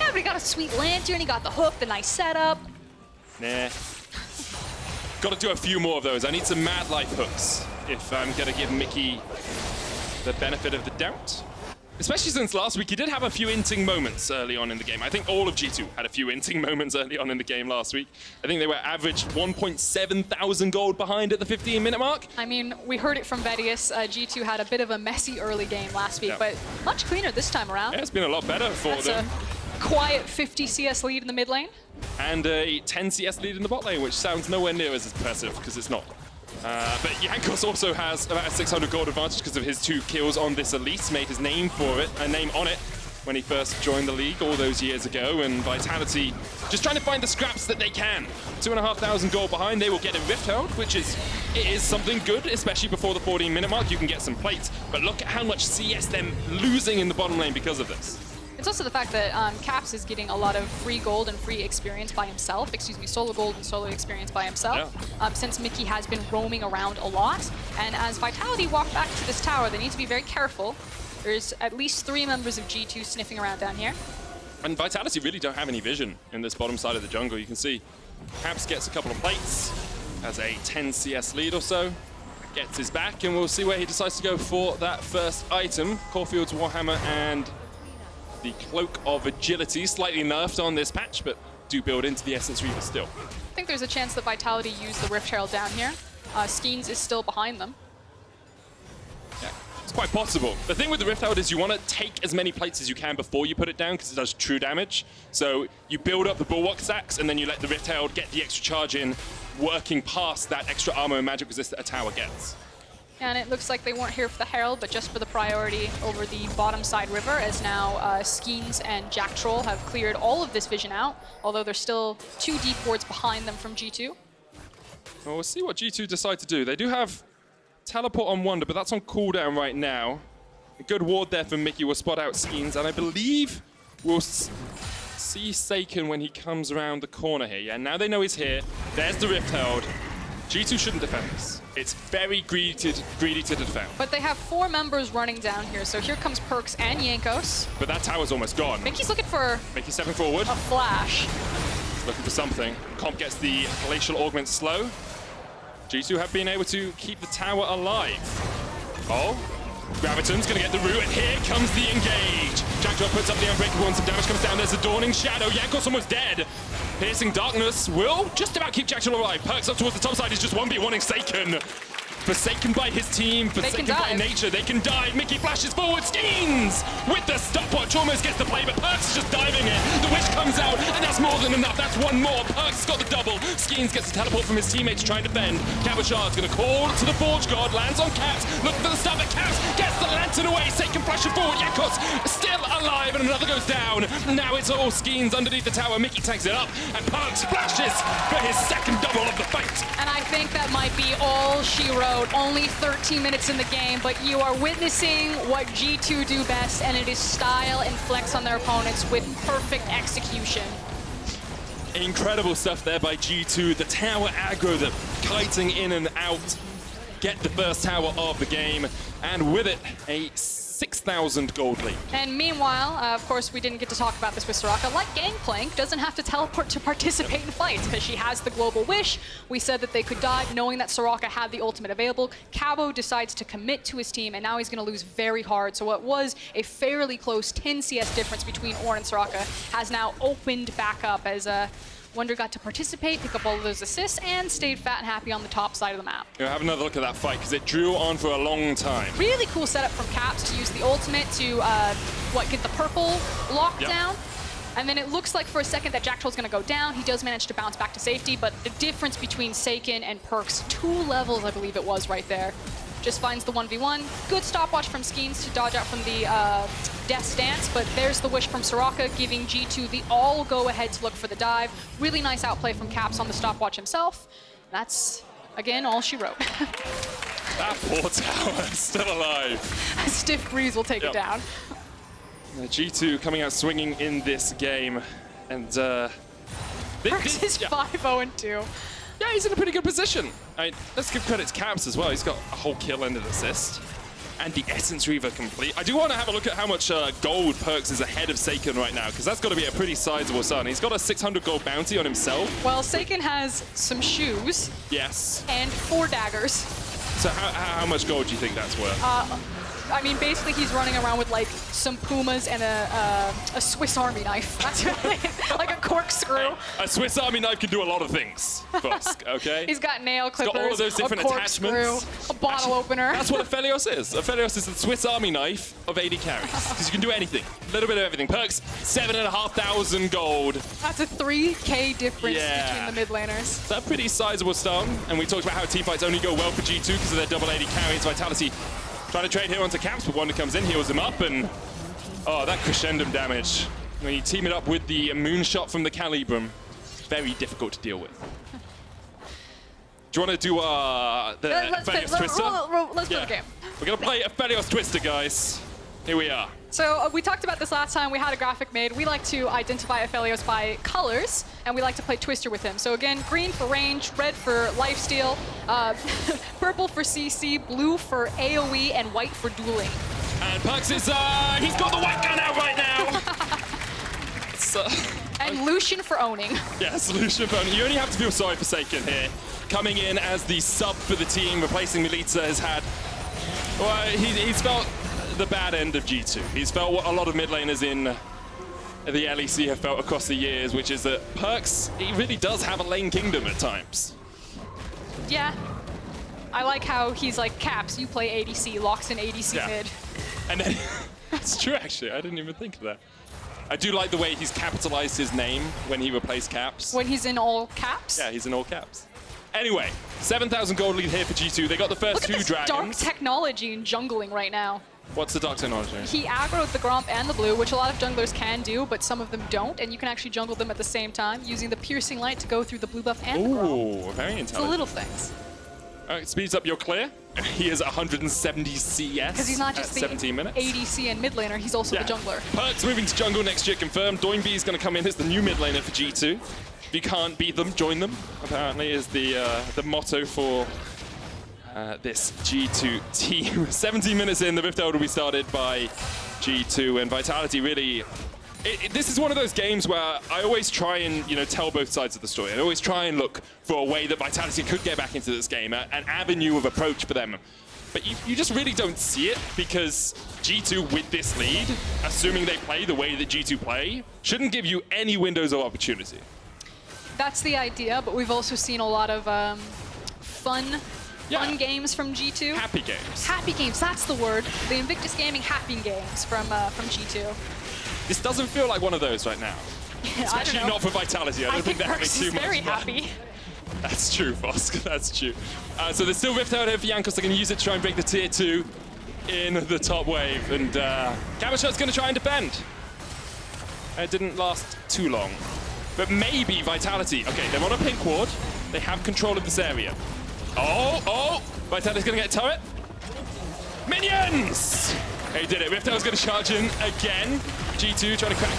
Yeah, but he got a sweet lantern. He got the hook, the nice setup. Nah. Got to do a few more of those. I need some mad life hooks if I'm going to give Mikyx the benefit of the doubt. Especially since last week, he did have a few inting moments early on in the game. I think all of G2 had a few inting moments early on in the game last week. I think they were average 1.7 thousand gold behind at the 15-minute mark. I mean, we heard it from Vedius. G2 had a bit of a messy early game last week, but much cleaner this time around. Yeah, it's been a lot better for them. A quiet 50 CS lead in the mid lane. And a 10 CS lead in the bot lane, which sounds nowhere near as impressive, because it's not. But Jankos also has about a 600 gold advantage because of his 2 kills on this Elise, made his name for it, a name on it, when he first joined the league all those years ago. And Vitality just trying to find the scraps that they can. 2,500 gold behind, they will get a Rift Herald, which is something good, especially before the 14-minute mark. You can get some plates, but look at how much CS they're losing in the bottom lane because of this. It's also the fact that Caps is getting a lot of free gold and free experience by himself. Excuse me, solo gold and solo experience by himself. Yeah. Since Mikyx has been roaming around a lot. And as Vitality walk back to this tower, they need to be very careful. There's at least 3 members of G2 sniffing around down here. And Vitality really don't have any vision in this bottom side of the jungle. You can see Caps gets a couple of plates, has a 10 CS lead or so, gets his back, and we'll see where he decides to go for that first item. Caulfield's Warhammer and the Cloak of Agility, slightly nerfed on this patch, but do build into the Essence Reaver still. I think there's a chance that Vitality use the Rift Herald down here. Skeanz is still behind them. Yeah, it's quite possible. The thing with the Rift Herald is you want to take as many plates as you can before you put it down, because it does true damage. So you build up the Bulwark stacks, and then you let the Rift Herald get the extra charge in working past that extra armor and magic resist that a tower gets. And it looks like they weren't here for the Herald, but just for the priority over the bottom side river, as now Skeanz and Jactroll have cleared all of this vision out, although there's still 2 deep wards behind them from G2. Well, we'll see what G2 decide to do. They do have teleport on Wunder, but that's on cooldown right now. A good ward there for Mikyx will spot out Skeanz, and I believe we'll see Saken when he comes around the corner here. Yeah, now they know he's here. There's the Rift Herald. G2 shouldn't defend this. It's very greedy to defend. But they have 4 members running down here, so here comes Perkz and Jankos. But that tower's almost gone. Mikyx's looking for Mikyx stepping forward. a flash. He's looking for something. Comp gets the Glacial Augment slow. G2 have been able to keep the tower alive. Oh, Graviton's gonna get the root, and here comes the engage. Jactroll puts up the Unbreakable, and some damage comes down. There's a Dawning Shadow. Jankos almost dead. Piercing Darkness will just about keep Jactroll alive. Perkz up towards the top side. He's just 1v1ing Saken. Forsaken by his team, forsaken by nature. They can dive. Mikyx flashes forward. Skeanz with the stopwatch almost gets the play, but Perkz is just diving it. The wish comes out, and that's more than enough. That's one more. Perkz has got the double. Skeanz gets the teleport from his teammates trying to defend. Cabochard's going to call to the Forge God. Lands on Caps. Looking for the stun, but Caps gets the lantern away. Saken flashing forward. Jankos still alive, and another goes down. Now it's all Skeanz underneath the tower. Mikyx takes it up, and Perkz flashes for his second double of the fight. And I think that might be all she wrote. Only 13 minutes in the game, but you are witnessing what G2 do best, and it is style and flex on their opponents with perfect execution. Incredible stuff there by G2. The tower aggro, the kiting in and out, get the first tower of the game, and with it, a 6,000 gold lead. And meanwhile, of course, we didn't get to talk about this with Soraka. Like Gangplank doesn't have to teleport to participate in fights because she has the global wish. We said that they could dive knowing that Soraka had the ultimate available. Cabo decides to commit to his team, and now he's going to lose very hard. So what was a fairly close 10 CS difference between Ornn and Soraka has now opened back up as Wunder got to participate, pick up all of those assists, and stayed fat and happy on the top side of the map. We'll have another look at that fight, because it drew on for a long time. Really cool setup from Caps to use the ultimate to, get the purple locked down. And then it looks like for a second that Jactroll's going to go down. He does manage to bounce back to safety, but the difference between Saken and Perkz, 2 levels, I believe it was right there. Just finds the 1v1. Good stopwatch from Skeanz to dodge out from the Death Stance, but there's the wish from Soraka, giving G2 the all go-ahead to look for the dive. Really nice outplay from Caps on the stopwatch himself. That's, again, all she wrote. That poor tower is still alive. A stiff breeze will take it down. G2 coming out swinging in this game, and Perkz is 5-0-2. Yeah, he's in a pretty good position. I mean, let's give credit to Caps as well. He's got a whole kill and an assist. And the Essence Reaver complete. I do want to have a look at how much gold Perkz is ahead of Saken right now, because that's got to be a pretty sizable sum. He's got a 600 gold bounty on himself. Well, Saken has some shoes. Yes. And 4 daggers. So how much gold do you think that's worth? I mean, basically, he's running around with, like, some Pumas and a Swiss Army knife. That's really, like a corkscrew. A Swiss Army knife can do a lot of things, Fosk, okay? He's got nail clippers, got all of those different a corkscrew, attachments. a bottle opener. That's what Aphelios is. Aphelios is the Swiss Army knife of AD carries, because you can do anything. A little bit of everything. Perkz, 7,500 gold. That's a 3K difference between the mid laners. That's a pretty sizable stun, and we talked about how teamfights only go well for G2 because of their double AD carries. Vitality trying to trade here onto Caps, but Wunder comes in, heals him up, and that crescendum damage. When you team it up with the moonshot from the Calibrum, very difficult to deal with. Do you want to do the Aphelios Twister? Let's play the game. We're going to play Aphelios Twister, guys. Here we are. So we talked about this last time. We had a graphic made. We like to identify Aphelios by colors, and we like to play Twister with him. So again, green for range, red for lifesteal, purple for CC, blue for AoE, and white for dueling. And Perkz is, he's got the white gun out right now. And Lucian for owning. Yes, Lucian for owning. You only have to feel sorry for Saken here. Coming in as the sub for the team, replacing Milita has had, well, he's felt the bad end of G2. He's felt what a lot of mid laners in the LEC have felt across the years, which is that Perkz, he really does have a lane kingdom at times. Yeah. I like how he's like, Caps, you play ADC, locks in ADC mid. And then, it's true actually, I didn't even think of that. I do like the way he's capitalized his name when he replaced Caps. When he's in all caps? Yeah, he's in all caps. Anyway, 7,000 gold lead here for G2. They got the first Look at two this dragons. dark technology in jungling right now. What's the dark technology? He aggroed the Gromp and the blue, which a lot of junglers can do, but some of them don't, and you can actually jungle them at the same time, using the piercing light to go through the blue buff and the Gromp. Ooh, very intelligent. It's the little things. All right, speeds up your clear. He is 170 CS Because he's not just at the 17 minutes. ADC and mid laner, he's also the jungler. Perkz moving to jungle next year, confirmed. Doinb is going to come in as the new mid laner for G2. If you can't beat them, join them, apparently, is the motto for this G2 team. 17 minutes in, the Rift Herald will be started by G2, and Vitality really... this is one of those games where I always try and tell both sides of the story. I always try and look for a way that Vitality could get back into this game, an avenue of approach for them. But you just really don't see it, because G2 with this lead, assuming they play the way that G2 play, shouldn't give you any windows of opportunity. That's the idea, but we've also seen a lot of fun games from G2. Happy games. Happy games, that's the word. The Invictus Gaming happy games from G2. This doesn't feel like one of those right now. Especially not for Vitality. I don't think they're having Perkz too is much very fun. happy. That's true, Fosk. That's true. So there's still Rift out here for Jankos. They're going to use it to try and break the tier 2 in the top wave. And Cabochard's going to try and defend. It didn't last too long. But maybe Vitality. Okay, they're on a pink ward. They have control of this area. Oh! Vitality's going to get a turret. Minions! He did it. Rift Herald's going to charge in again. G2 trying to crack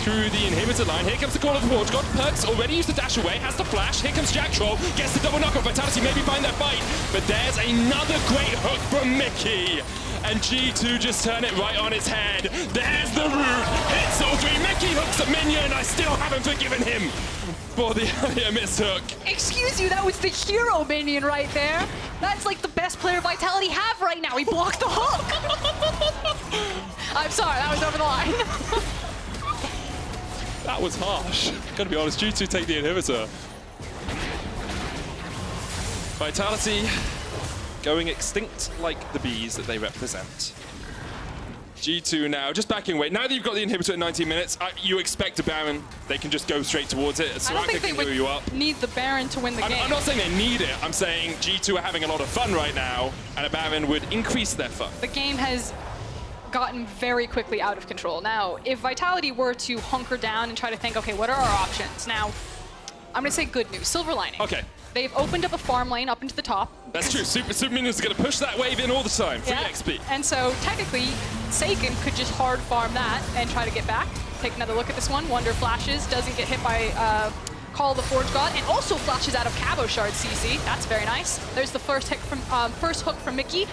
through the inhibitor line. Here comes the call of the Forge God. Perkz already used the dash away, has the flash. Here comes Jactroll, gets the double knockoff. Vitality maybe find that fight, but there's another great hook from Mikyx. And G2 just turn it right on its head. There's the root. Hits all three. Mikyx hooks a minion. I still haven't forgiven him for the earlier miss hook. Excuse you, that was the hero minion right there. That's like the best player Vitality have right now. He blocked the hook. I'm sorry, that was over the line. That was harsh. Gotta be honest, G2 take the inhibitor. Vitality going extinct like the bees that they represent. G2 now, just backing away. Now that you've got the inhibitor at 19 minutes, you expect a Baron. They can just go straight towards it. I don't Soraka think they can heal you up. would need the Baron to win the game. I'm not saying they need it. I'm saying G2 are having a lot of fun right now, and a Baron would increase their fun. The game has gotten very quickly out of control. Now, if Vitality were to hunker down and try to think, okay, what are our options? Now, I'm going to say good news, silver lining. Okay. They've opened up a farm lane up into the top. That's true. Super Minions are going to push that wave in all the time. Free XP. And so, technically, Saken could just hard farm that and try to get back. Take another look at this one. Wunder flashes, doesn't get hit by Call of the Forge God, and also flashes out of Cabochard CC. That's very nice. There's the first hook from Mikyx.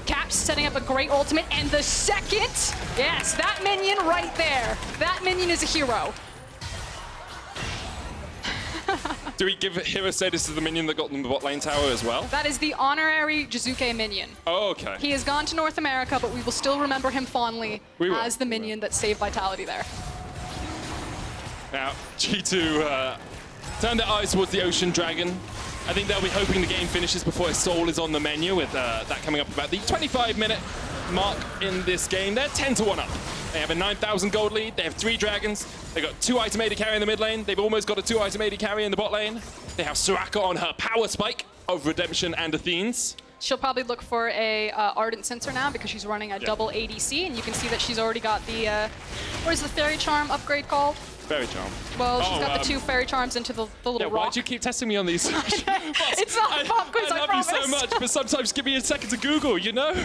Caps setting up a great ultimate, and the second, yes, that minion right there. That minion is a hero. Do we give hero status to the minion that got them the bot lane tower as well? That is the honorary Jizuke minion. Oh, okay. He has gone to North America, but we will still remember him fondly as the minion that saved Vitality there. Now, G2 turn their eyes towards the Ocean Dragon. I think they'll be hoping the game finishes before his soul is on the menu, with that coming up about the 25-minute mark in this game. They're 10-1 up. They have a 9,000 gold lead. They have 3 dragons. They've got 2 item AD carry in the mid lane. They've almost got a 2 item AD carry in the bot lane. They have Soraka on her power spike of Redemption and Athenes. She'll probably look for a Ardent Sensor now because she's running a double ADC, and you can see that she's already got the, what is the Fairy Charm upgrade called? Fairy Charm. Well, she's got the 2 Fairy Charms into the little rock. Why do you keep testing me on these? It's not a pop quiz, I love you so much, but sometimes give me a second to Google, you know?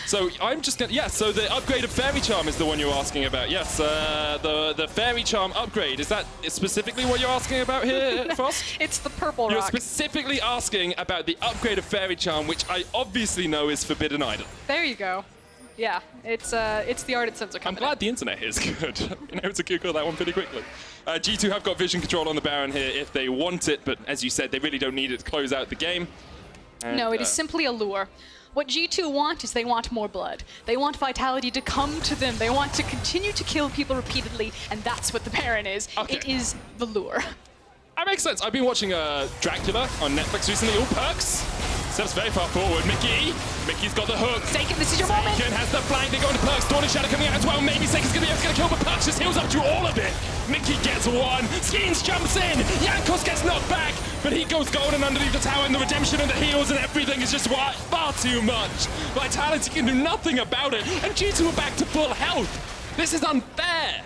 So I'm just gonna, so the upgrade of Fairy Charm is the one you're asking about. Yes, the Fairy Charm upgrade. Is that specifically what you're asking about here, Frost? It's the purple rock. You're specifically asking about the upgrade of Fairy Charm, which I obviously know is Forbidden Idol. There you go. Yeah, it's the Ardent Sensor company. I'm glad the internet is good. You know, to Google that one pretty quickly. G2 have got vision control on the Baron here if they want it, but as you said, they really don't need it to close out the game. And, no, it is simply a lure. What G2 want is they want more blood. They want Vitality to come to them. They want to continue to kill people repeatedly, and that's what the Baron is. Okay. It is the lure. That makes sense. I've been watching Dracula on Netflix recently. All Perkz. Steps very far forward. Mikyx's got the hook. Saken, this is your moment. Saken has the flank. They're going to Perkz. Dawn and Shadow coming out as well. Maybe Saken's going to be able to kill, but Perkz just heals up through all of it. Mikyx gets one. Skeanz jumps in. Jankos gets knocked back, but he goes golden underneath the tower, and the redemption and the heals and everything is just far too much. Vitality can do nothing about it, and G2 are back to full health. This is unfair.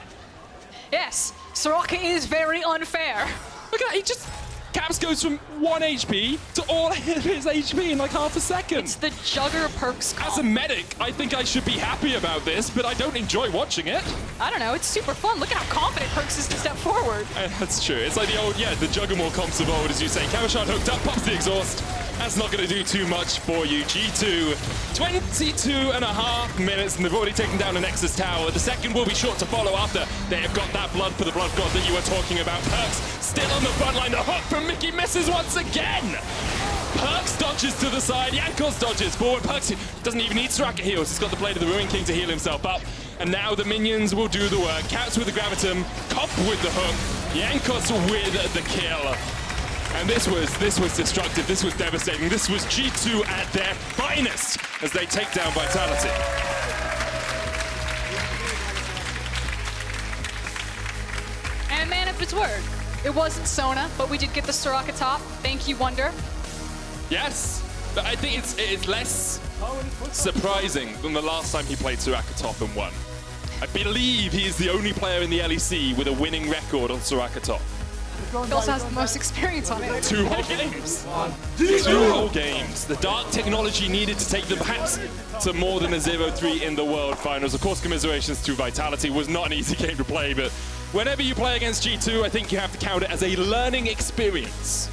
Yes, Soraka is very unfair. Look at that, he just... Caps goes from 1 HP to all of his HP in like half a second. It's the Jugger Perkz comp. As a medic, I think I should be happy about this, but I don't enjoy watching it. I don't know, it's super fun. Look at how confident Perkz is to step forward. That's true. It's like the old, the Juggermore comps of old, as you say. Cabochard hooked up, pops the exhaust. That's not going to do too much for you. G2, 22.5 minutes, and they've already taken down the Nexus Tower. The second will be short to follow after. They have got that blood for the blood god that you were talking about. Perkz still on the front line. The hook from Mickey misses once again. Perkz dodges to the side. Jankos dodges forward. Perkz doesn't even need Soraka heals. He's got the Blade of the Ruin King to heal himself up. And now the minions will do the work. Caps with the Gravitum, Cop with the hook, Jankos with the kill. And this was destructive, this was devastating. This was G2 at their finest as they take down Vitality. And man of its word, it wasn't Sona, but we did get the Soraka top. Thank you, Wunder. Yes, but I think it's less surprising than the last time he played Soraka top and won. I believe he is the only player in the LEC with a winning record on Soraka top. He also has the most experience on it. 2 whole games. 2 whole games. The dark technology needed to take them perhaps to more than a 0-3 in the World Finals. Of course, commiserations to Vitality. Was not an easy game to play, but whenever you play against G2, I think you have to count it as a learning experience.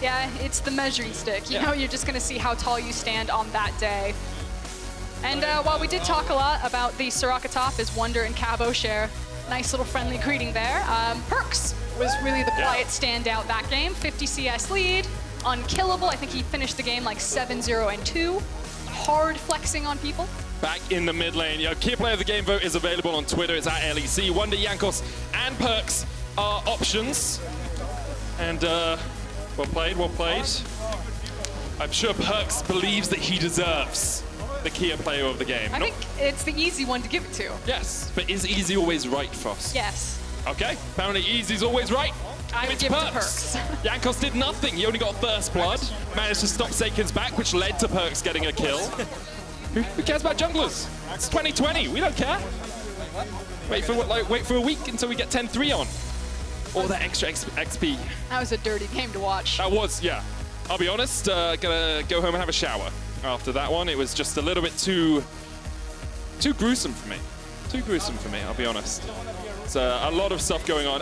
Yeah, it's the measuring stick. You know, you're just going to see how tall you stand on that day. And while we did talk a lot about the Soraka top, as Wunder and Cabo share nice little friendly greeting there, Perkz was really the quiet standout that game. 50 CS lead, unkillable. I think he finished the game like 7-0-2. Hard flexing on people. Back in the mid lane. Key player of the game vote is available on Twitter. It's at LEC. Wunder, Jankos, and Perkz are options. And well played, well played. I'm sure Perkz believes that he deserves the key player of the game. I think it's the easy one to give it to. Yes, but is easy always right, Frost? Yes. Okay, apparently easy's always right. I would give it to Perkz. Jankos did nothing. He only got first blood. Managed to stop Saken's back, which led to Perkz getting a kill. Who cares about junglers? It's 2020. We don't care. Wait for a week until we get 10-3 on. All that extra XP. That was a dirty game to watch. That was, yeah. I'll be honest. Gonna go home and have a shower after that one. It was just a little bit too gruesome for me. Too gruesome for me. I'll be honest. It's a lot of stuff going on.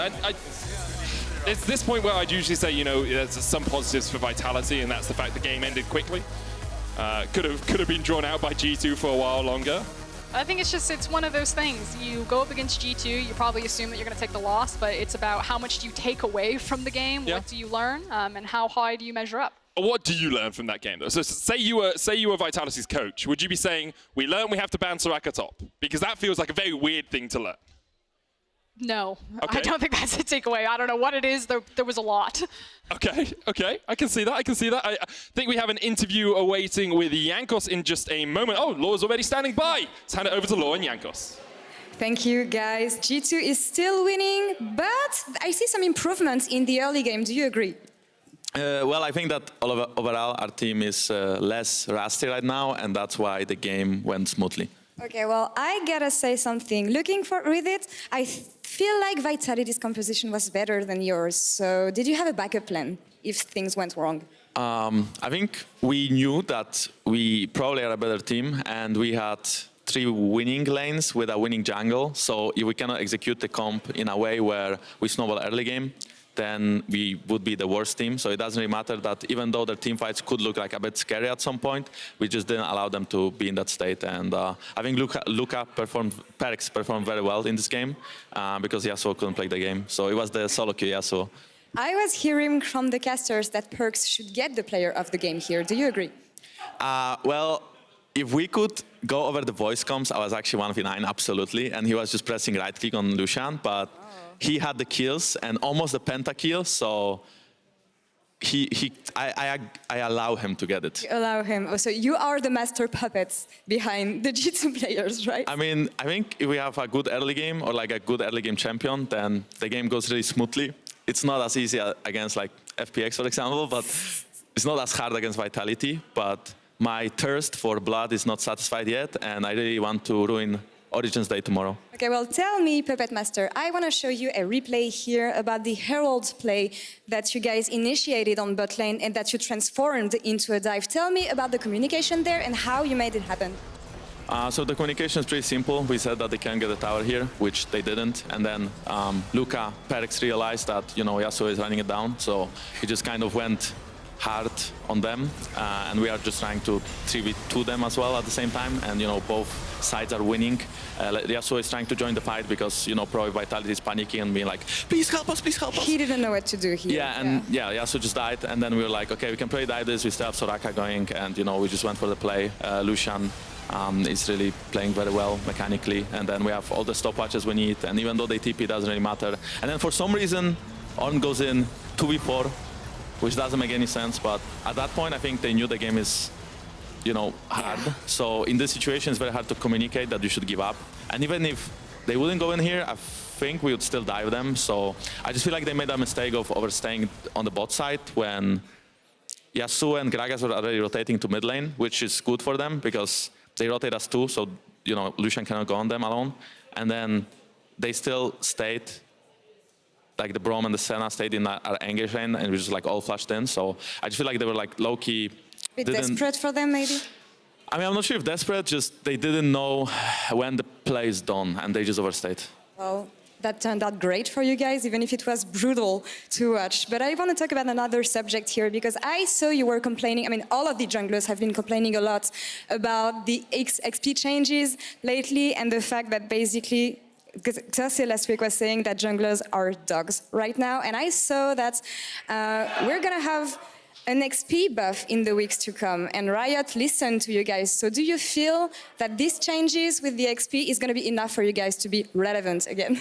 It's this point where I'd usually say, there's some positives for Vitality, and that's the fact the game ended quickly. Could have been drawn out by G2 for a while longer. I think it's one of those things. You go up against G2, you probably assume that you're going to take the loss, but it's about how much do you take away from the game, what do you learn, and how high do you measure up. What do you learn from that game, though? So say you were Vitality's coach. Would you be saying, we learned we have to ban Soraka top? Because that feels like a very weird thing to learn. No, okay. I don't think that's a takeaway. I don't know what it is. There was a lot. Okay. I can see that. I think we have an interview awaiting with Jankos in just a moment. Oh, Laure's already standing by. Let's hand it over to Laure and Jankos. Thank you, guys. G2 is still winning, but I see some improvements in the early game. Do you agree? Well, I think that overall our team is less rusty right now, and that's why the game went smoothly. Okay, well, I gotta say something. Looking with it, I feel like Vitality's composition was better than yours. So did you have a backup plan if things went wrong? I think we knew that we probably are a better team, and we had 3 winning lanes with a winning jungle. So if we cannot execute the comp in a way where we snowball early game, then we would be the worst team. So it doesn't really matter that even though their team fights could look like a bit scary at some point, we just didn't allow them to be in that state. And I think Perkz performed very well in this game because Yasuo couldn't play the game. So it was the solo queue Yasuo. I was hearing from the casters that Perkz should get the player of the game here. Do you agree? Well, if we could go over the voice comms, I was actually 1v9, absolutely. And he was just pressing right click on Lucian, but he had the kills and almost the pentakill, so I allow him to get it. You allow him. Oh, so you are the master puppets behind the G2 players, right? I mean, I think if we have a good early game or like a good early game champion, then the game goes really smoothly. it's not as easy against like FPX, for example, but it's not as hard against Vitality. But my thirst for blood is not satisfied yet, and I really want to ruin Origins Day tomorrow. Okay, well, tell me, Puppet Master, I want to show you a replay here about the Herald play that you guys initiated on bot lane and that you transformed into a dive. Tell me about the communication there and how you made it happen. So the communication is pretty simple. We said that they can get a tower here, which they didn't. And then Luca, Perkz realized that, you know, Yasuo is running it down. So he just kind of went hard on them. And we are just trying to 3v2 them as well at the same time. And, you know, both sides are winning. Yasuo is trying to join the fight because, you know, probably Vitality is panicking and being like, please help us, please help us. He didn't know what to do here. Yeah, and Yasuo just died. And then we were like, okay, we can probably dive this. We still have Soraka going. And, you know, we just went for the play. Lucian is really playing very well mechanically, and then we have all the stopwatches we need, and even though they TP, it doesn't really matter. And then for some reason, Ornn goes in 2v4, which doesn't make any sense, but at that point, I think they knew the game is, you know, hard. So in this situation, it's very hard to communicate that you should give up. And even if they wouldn't go in here, I think we would still dive them. So I just feel like they made a mistake of overstaying on the bot side when Yasuo and Gragas were already rotating to mid lane, which is good for them because they rotate us too, so, you know, Lucian cannot go on them alone. And then they still stayed, like the Braum and the Senna stayed in our engage lane, and we just like all flashed in. So I just feel like they were like low-key. A bit desperate for them, maybe? I mean, I'm not sure if desperate, just they didn't know when the play is done, and they just overstayed. Well, that turned out great for you guys, even if it was brutal to watch. But I want to talk about another subject here, because I saw you were complaining, I mean, all of the junglers have been complaining a lot about the XP changes lately and the fact that basically, because Xerxes last week was saying that junglers are dogs right now, and I saw that we're going to have an XP buff in the weeks to come, and Riot listened to you guys. So do you feel that these changes with the XP is going to be enough for you guys to be relevant again?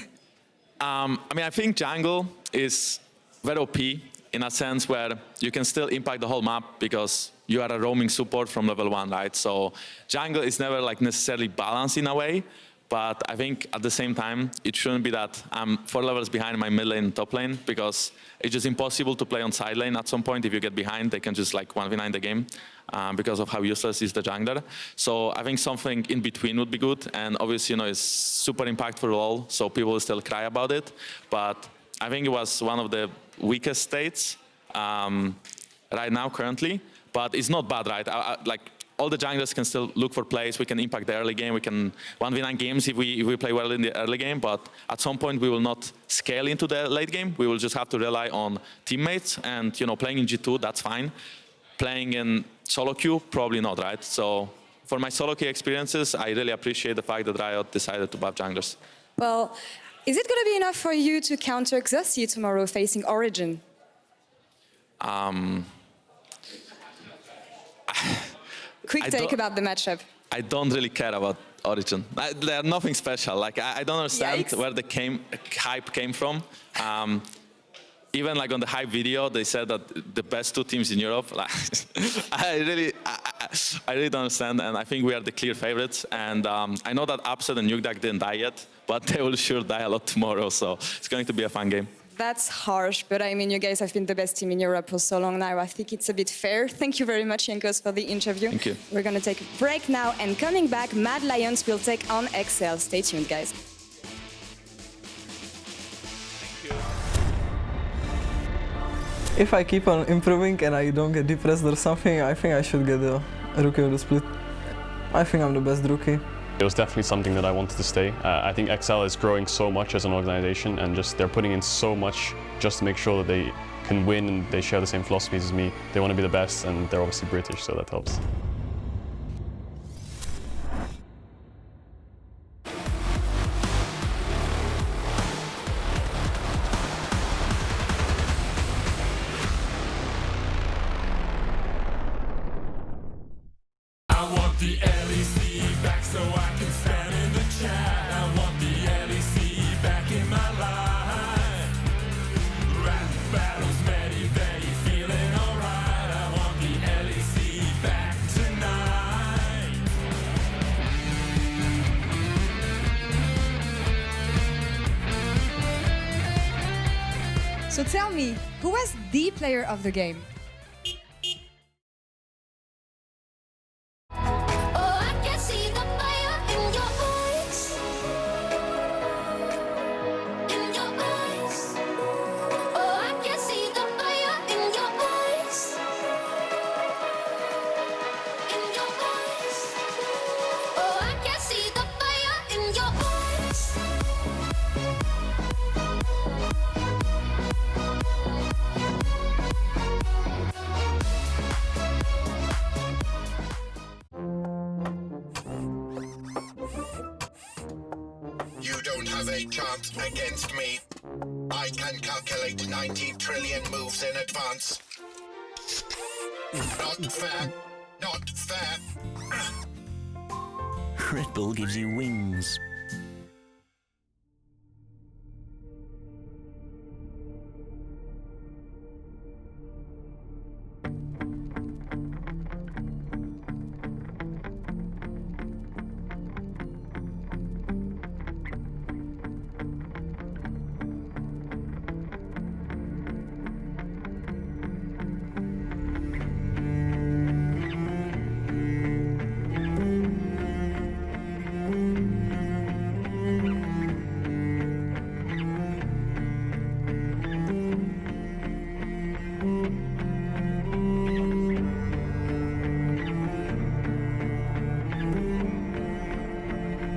I mean, I think jungle is very OP in a sense where you can still impact the whole map because you are a roaming support from level 1, right? So jungle is never like necessarily balanced in a way, but I think at the same time, it shouldn't be that I'm 4 levels behind my mid lane and top lane because it's just impossible to play on side lane at some point. If you get behind, they can just like 1v9 the game because of how useless is the jungler. So I think something in between would be good. And obviously, you know, it's super impactful role, so people will still cry about it. But I think it was one of the weakest states right now currently. But it's not bad, right? Like all the junglers can still look for plays. We can impact the early game. We can 1v9 games if we play well in the early game. But at some point, we will not scale into the late game. We will just have to rely on teammates. And, you know, playing in G2, that's fine. Playing in solo queue, probably not, right? So for my solo queue experiences, I really appreciate the fact that Riot decided to buff junglers. Well, is it going to be enough for you to counter Xerxes tomorrow facing Origin? Quick take about the matchup. I don't really care about Origin. They're nothing special. Like I don't understand where the hype came from. Even like on the hype video, they said that the best 2 teams in Europe. Like, I really don't understand, and I think we are the clear favorites. And I know that Upset and Nukeduck didn't die yet, but they will sure die a lot tomorrow. So it's going to be a fun game. That's harsh, but I mean, you guys have been the best team in Europe for so long now. I think it's a bit fair. Thank you very much, Jankos, for the interview. Thank you. We're going to take a break now, and coming back, Mad Lions will take on XL. Stay tuned, guys. If I keep on improving and I don't get depressed or something, I think I should get the Rookie of the Split. I think I'm the best rookie. It was definitely something that I wanted to stay. I think XL is growing so much as an organization, and just they're putting in so much just to make sure that they can win, and they share the same philosophies as me. They want to be the best, and they're obviously British, so that helps. I want the LEC back so I can stand in the chat. I want the LEC back in my life. Rap battles, very, very feeling alright. I want the LEC back tonight. So So tell me, who was the player of the game? You don't have a chance against me. I can calculate 90 trillion moves in advance. Not fair. Not fair. Red Bull gives you wings.